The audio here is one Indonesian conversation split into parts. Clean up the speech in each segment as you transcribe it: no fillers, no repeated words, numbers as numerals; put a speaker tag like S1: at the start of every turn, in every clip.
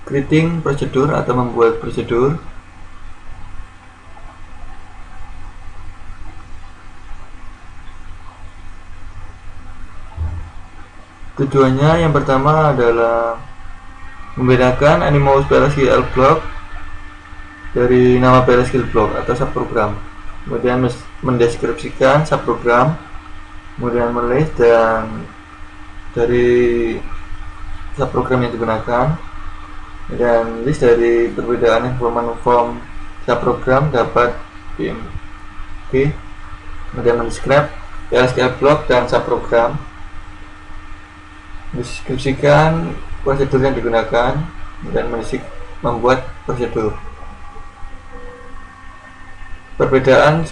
S1: creating prosedur atau membuat prosedur. Tujuannya yang pertama adalah membedakan Animous PLSQL block dari nama PLSQL block atau subprogram, kemudian mendeskripsikan subprogram, kemudian melist dan dari subprogram yang digunakan, dan list dari perbedaan informasi form subprogram dapat PMP, kemudian mendeskripsikan PLSQL block dan subprogram, mendeskripsikan prosedur yang digunakan, dan membuat prosedur. Perbedaan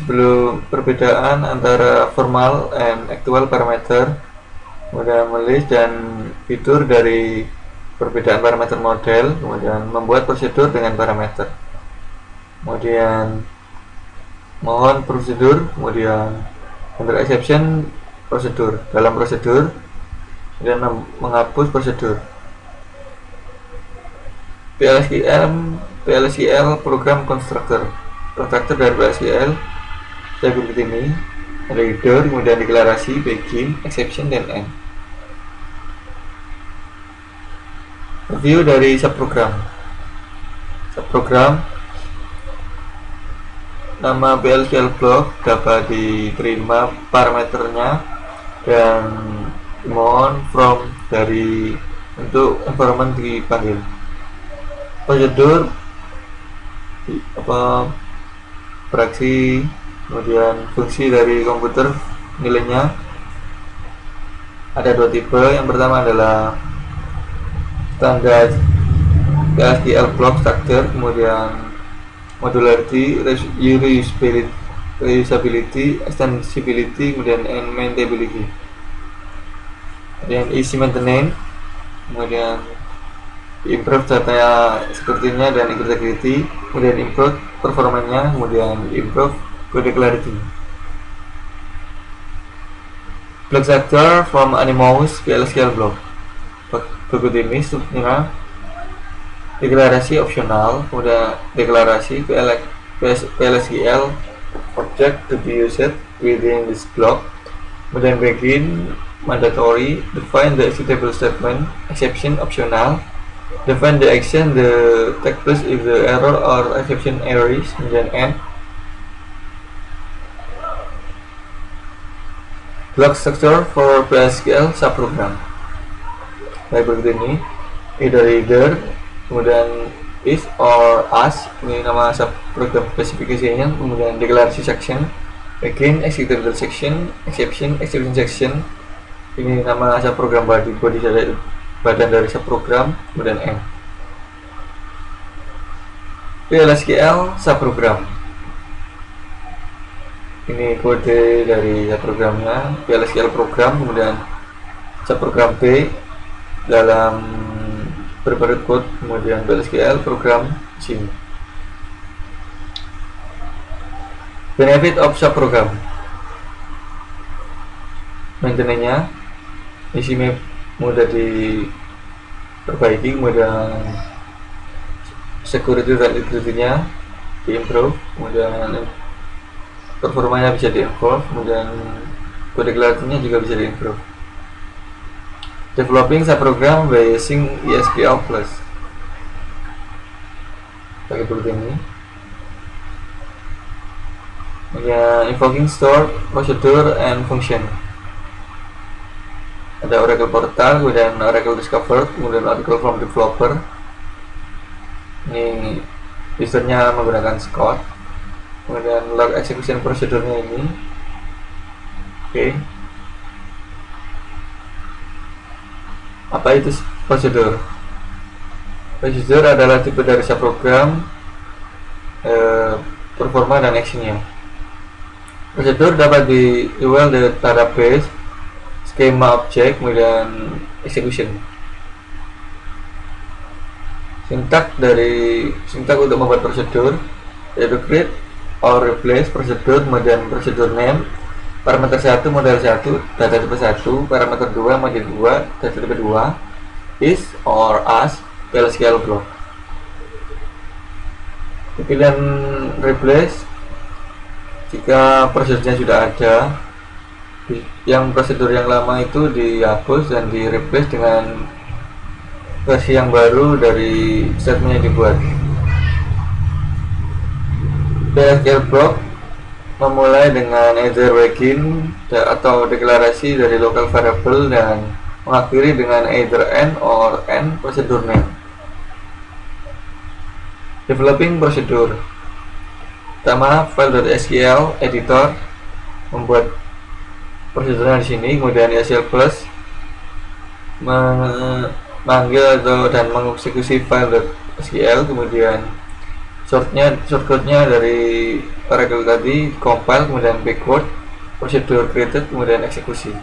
S1: antara formal and actual parameter, kemudian melist dan fitur dari perbedaan parameter model, kemudian membuat prosedur dengan parameter, kemudian mohon prosedur, kemudian under exception prosedur, dalam prosedur, dan menghapus prosedur. PLSQL program constructor dari PLSQL saya berikut ini ada header, kemudian deklarasi, begin, exception, dan end. Review dari subprogram. Nama PLSQL block dapat diterima parameternya dan mohon from dari untuk environment dipanggil. Prosedur beraksi, kemudian fungsi dari komputer nilainya ada dua tipe. Yang pertama adalah standar PLSQL block structure, kemudian modularity, reusability, extensibility, kemudian maintainability, kemudian easy maintenance, kemudian improve data security-nya dan integrity, kemudian improve performanya, kemudian improve code clarity. Block structure from Animous PLSQL block. Berikut ini strukturnya: deklarasi opsional, kemudian deklarasi PLSQL object to be used within this block, kemudian begin mandatory, define the executable statement, exception optional, define the action the take place if the error or exception arise, kemudian end. Block structure for PLSQL subprogram. Baik, berikut ini header, kemudian is or as, ini nama subprogram spesifikasinya, kemudian deklarasi section, begin, executable section, exception section, ini nama subprogram badan dari subprogram, kemudian end. PLSQL subprogram, ini kode dari subprogramnya, PLSQL program, kemudian subprogram B dalam berbalut code, kemudian PLSQL program sini. Benefit of subprogram: maintenance-nya isi map mudah diperbaiki, kemudian security dan integrity-nya diimprove, kemudian performanya bisa diimprove, kemudian code clarity-nya juga bisa diimprove. Developing subprogram by using ESPL Plus. Pakai berikut ini. Ya, invoking store, procedure, and function. Ada Oracle Portal, kemudian Oracle Discover, kemudian Oracle from Developer. Ini usernya menggunakan Scott, kemudian log execution prosedurnya ini. Oke. Apa itu prosedur? Prosedur adalah tipe dari subprogram, performa dan actionnya. Prosedur dapat di eval the database, schema object, kemudian execution. Sintak untuk membuat prosedur yaitu create or replace prosedur, kemudian prosedur name, parameter 1 model 1, data tipe 1, parameter 2 model 2, data tipe 2, is or as PLSQL block. Di pilihan replace, jika prosedurnya sudah ada, yang prosedur yang lama itu dihapus dan di replace dengan versi yang baru dari statement yang dibuat. PLSQL block memulai dengan either begin atau deklarasi dari local variable dan mengakhiri dengan either n or n procedure name. Developing procedure. Pertama, file.sql editor membuat prosedurnya di sini, kemudian SQL plus memanggil atau dan mengeksekusi file.sql, kemudian shortcode-nya dari variable tadi compile, kemudian backward, procedure created, kemudian eksekusi.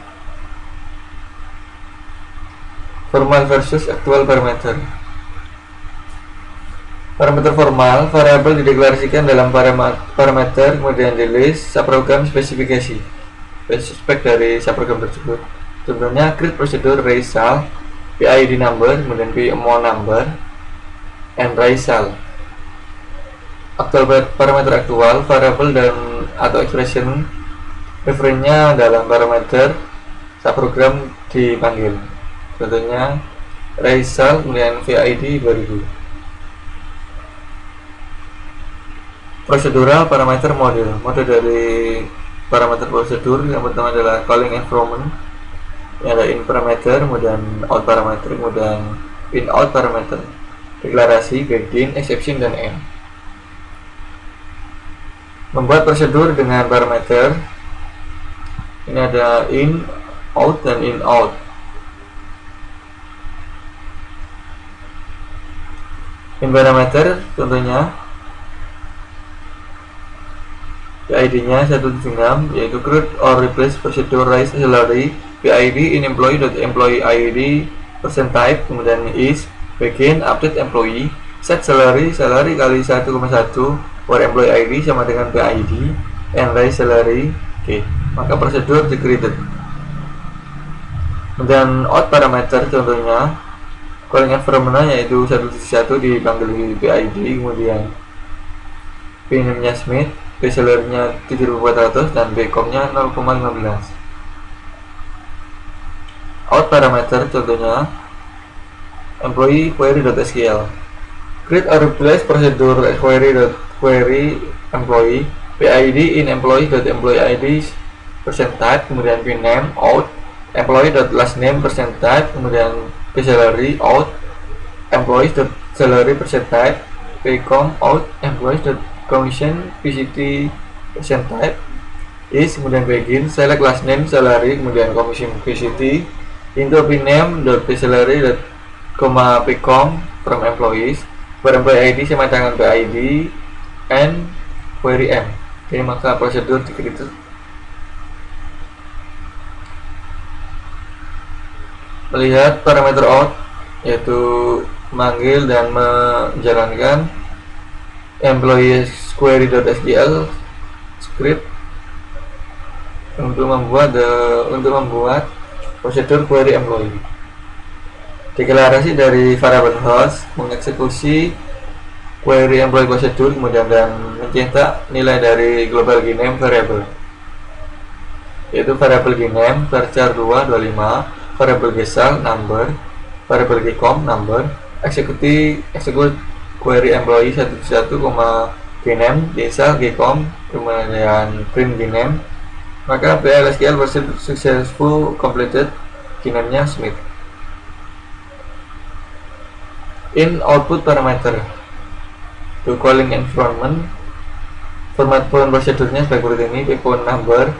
S1: Formal versus actual parameter. Parameter formal, variabel dideklarasikan dalam parameter, kemudian di list subprogram spesifikasi spek dari subprogram tersebut. Contohnya create procedure raisal, PID number, kemudian PMO number, and raisal. Aktual parameter aktual, variabel dan atau expression referensinya dalam parameter subprogram dipanggil. Contohnya raisal, kemudian VID 2000. Prosedural parameter model. Model dari parameter prosedur yang pertama adalah calling environment, yang ada in parameter, kemudian out parameter, kemudian in out parameter, deklarasi, begin, exception, dan end. Membuat prosedur dengan parameter, ini ada in, out, dan in out. In parameter contohnya PID-nya 176, yaitu create or replace procedure raise salary, PID in employee.employee ID percent type, kemudian is begin update employee, set salary kali 1,1 where employee ID sama dengan PID, and raise salary. Oke, maka prosedur di created. Kemudian out parameter contohnya calling environment yaitu 171 dipanggil PID, kemudian p-nya Smith, p-salary-nya 7400, dan b-com-nya 0,15. Out parameter contohnya employee query.sql, create or replace procedure query employee, PID in employee.employee ID percent type, kemudian pname out employee.last name percent type, kemudian p-salary out employees.salary percent type, p-com out employees.commission pct percent type, is kemudian begin select last name salary, kemudian commission pct into pname.psalary, pcom from employees, per employee ID sama dengan PID, and query m. Jadi maka prosedur di created. Melihat parameter out, yaitu memanggil dan menjalankan employees query.sql script untuk membuat prosedur query employee. Deklarasi dari variable host mengeksekusi query employee prosedur, kemudian dan mencetak nilai dari global gname variable, yaitu variable gname varchar 225, variable gesal number, variable gcom number, execute query employee 11, gname gesal gcom, kemudian print gname. Maka PLSQL version successful completed, gname-nya Smith. In output parameter to calling environment, format phone prosedurnya sebagai berikut ini: phone number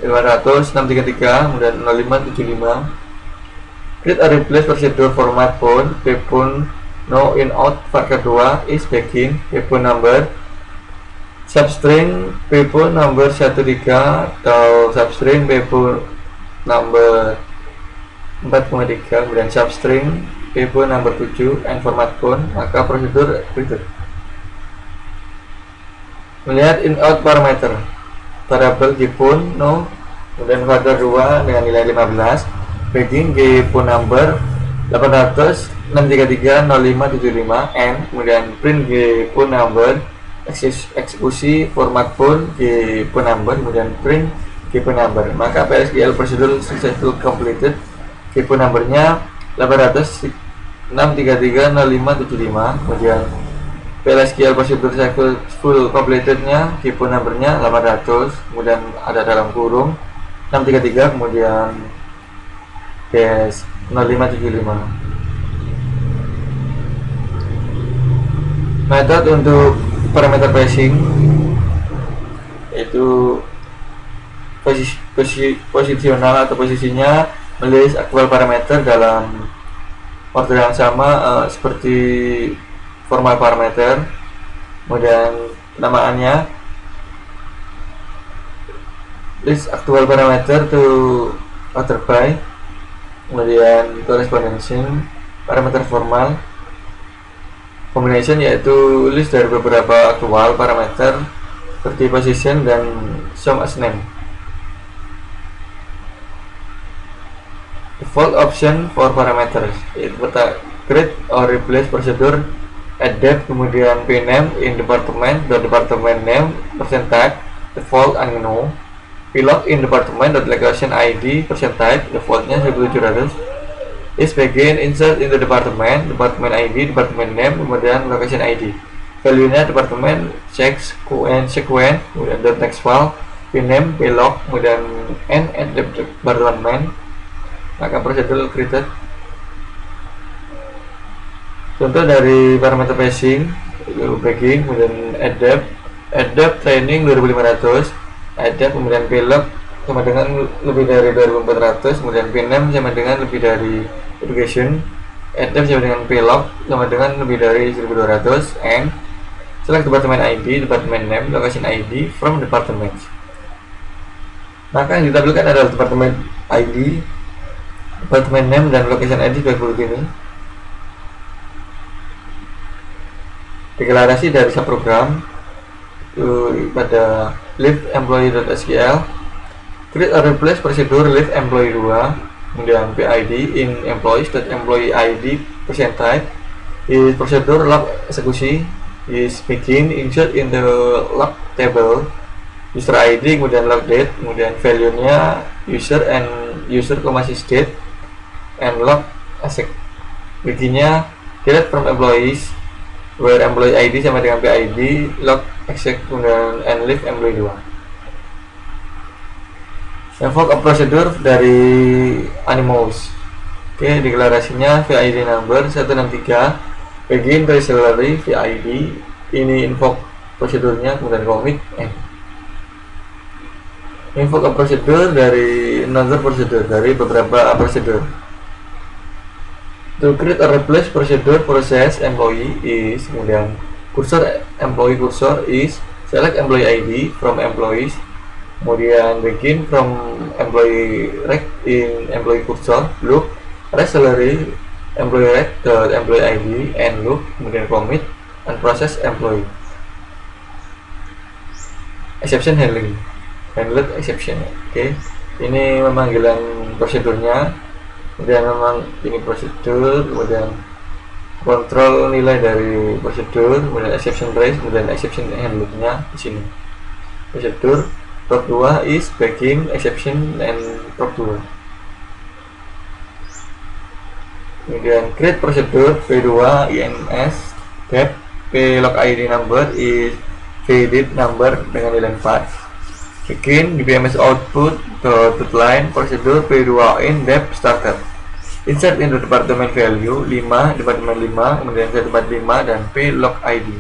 S1: 500 633, kemudian 0575. Create or replace procedure format phone, phone no in out varchar 2 is begin, phone number substring phone number 13 atau substring phone number 4,3, kemudian substring phone number 7 and format phone, maka prosedur berikut. Melihat in out parameter, variable phone no, kemudian varchar 2 dengan nilai 15, begin phone number 800 633 0575 N, kemudian print G phone number, eksekusi format phone G phone number, kemudian print G phone number. Maka PLSQL prosedur successful completed. G phone numbernya 800 633 0575, kemudian PLSQL prosedur successful completednya G phone numbernya 800, kemudian ada dalam kurung 633, kemudian dash 0575. Metode untuk parameter passing yaitu posisional atau posisinya melist aktual parameter dalam order yang sama seperti formal parameter. Kemudian penamaannya list aktual parameter to order by, kemudian corresponding parameter formal. Combination yaitu list dari beberapa aktual parameter seperti position dan sum as name. Default option for parameters yaitu create or replace prosedur add kemudian pname in department department name percentage default unknown pilot in department location id percentage defaultnya 1700 is begin insert into department ID, department name, kemudian location ID. Value-nya department sequence, kemudian dot text file, pname, plog, kemudian n at department. Maka prosedur created. Contoh dari parameter passing itu begin, kemudian adapt training 2500, adapt kemudian plog sama dengan lebih dari 2400, kemudian pname sama dengan lebih dari education, adapt sama dengan plog sama dengan lebih dari 1200, and select department ID, department name, location ID from department. Maka yang ditampilkan adalah department ID, department name, dan location ID sebagai berikut ini. Deklarasi dari subprogram pada leave employee.sql. Create or replace prosedur leave employee 2, kemudian PID in employees.employee ID percentage is prosedur log eksekusi is begin insert in the log table user ID, kemudian log date, kemudian value nya user and user sysdate and log exec. Begini create from employees where employee ID sama dengan PID log exec, kemudian and leave employee 2. Invoke a procedure dari Animouse. Oke, deklarasinya VID number 163 begin dari salary VID. Ini invoke prosedurnya, kemudian commit N. Invoke a procedure dari another procedure, dari beberapa prosedur. To create or replace procedure process employee is, kemudian employee cursor is select employee ID from employees, kemudian begin from employee rec in employee cursor loop rest salary employee rec employee ID and loop, kemudian commit and process employee. Exception handling exception. Oke, ini memanggilan prosedurnya, kemudian memang ini prosedur, kemudian kontrol nilai dari prosedur, kemudian exception trace, kemudian exception handlingnya di sini. Prosedur prop 2 is begin exception and prop 2. Kemudian create prosedur P2 INS dep plog ID number is VDID number dengan nilai 4. Begin di BMS output line prosedur P2 in dep started. Insert into department value 5, department 5, kemudian department 5 dan plog ID.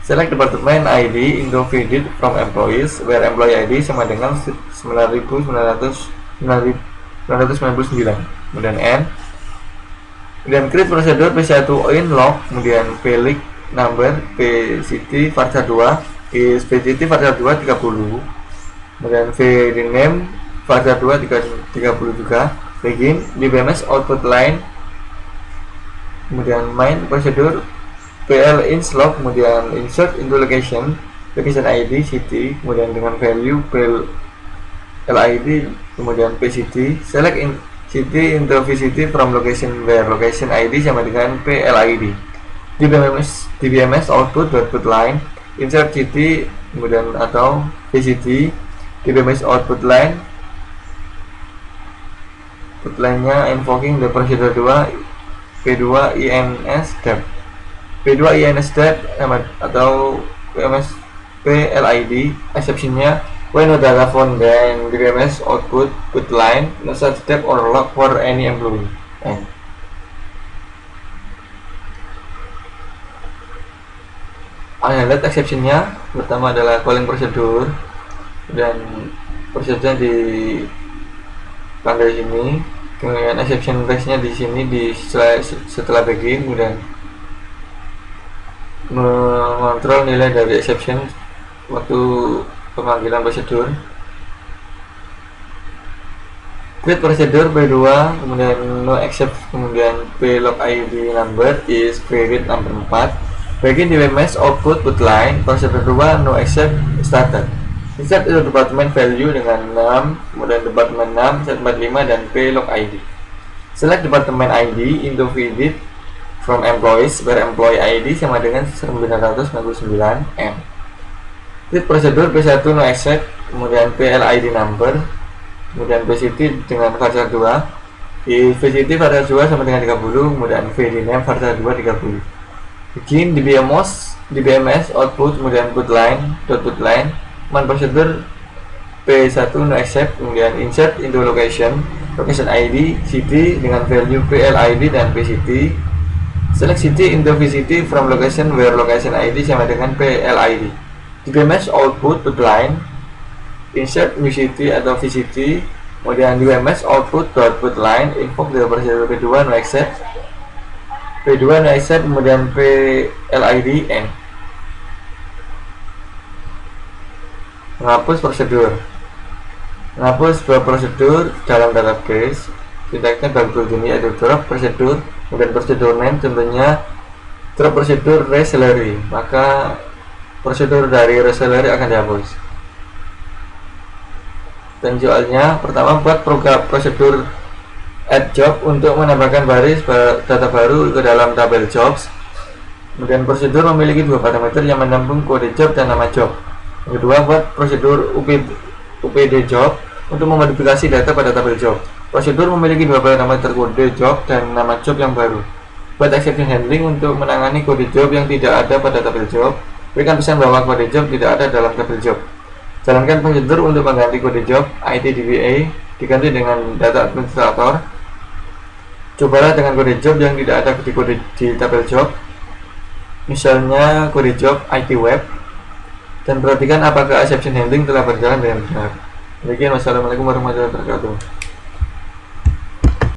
S1: Select department ID into VDID from employees where employee ID sama dengan 99999, kemudian N. Kemudian create prosedur P1 in log, kemudian plog number PCT varchar 2 is PCT varchar 2 30, kemudian VName varchar 2 30 juga. Begin di BMS output line, kemudian main prosedur PL ins log, kemudian insert into location ID city, kemudian dengan value PL LID, kemudian PCT city into VCT from location where location ID sama dengan PLID. Di BMS output line insert city kemudian atau VCT di BMS output line nya invoking the procedure 2 P2 INS step atau PMS PLID exceptionnya when no data found then the BMS output line no such step or log for any employee. Highlight exceptionnya pertama adalah calling procedure dan prosedurnya di tanda sini, kemudian exception race-nya di sini setelah begin, kemudian mengontrol nilai dari exception waktu pemanggilan prosedur. Create procedure P2 kemudian no accept kemudian P log ID number is created number 4. Begin di BMS output line procedure 2 no accept started. Insert itu department value dengan 6 kemudian department 6 set 45 dan P log ID. Select department ID into visit from employees where employee ID sama dengan 999M. Create procedure P1 no accept kemudian PLID number kemudian VCT dengan variable 2 di VCT variable 2 sama dengan 30 kemudian VD name variable 2 30. Begin di BMS output kemudian put line man procedure P1 no accept kemudian insert into location ID city dengan value PLID dan VCT. Select city into VCT from location where location ID sama dengan PLID. Di BMS output put line insert new city atau VCT kemudian di BMS output line invoke the procedure P2 no accept kemudian PLID N. Menghapus prosedur sebuah prosedur dalam database. Sintaksnya bagus ini yaitu drop prosedur kemudian prosedur name, contohnya drop prosedur raise salary, maka prosedur dari raise salary akan dihapus. Dan soalnya pertama buat program prosedur add job untuk menambahkan baris data baru ke dalam tabel jobs. Kemudian prosedur memiliki dua parameter yang menampung kode job dan nama job. Yang kedua buat prosedur UPD job untuk memodifikasi data pada tabel job. Prosedur memiliki dua parameter kode job dan nama job yang baru. Buat exception handling untuk menangani kode job yang tidak ada pada tabel job. Berikan pesan bahwa kode job tidak ada dalam tabel job. Jalankan prosedur untuk mengganti kode job ITDBA diganti dengan data administrator. Cobalah dengan kode job yang tidak ada di tabel job, misalnya kode job IT web, dan perhatikan apakah exception handling telah berjalan dengan benar. Demikian, wassalamualaikum warahmatullahi wabarakatuh.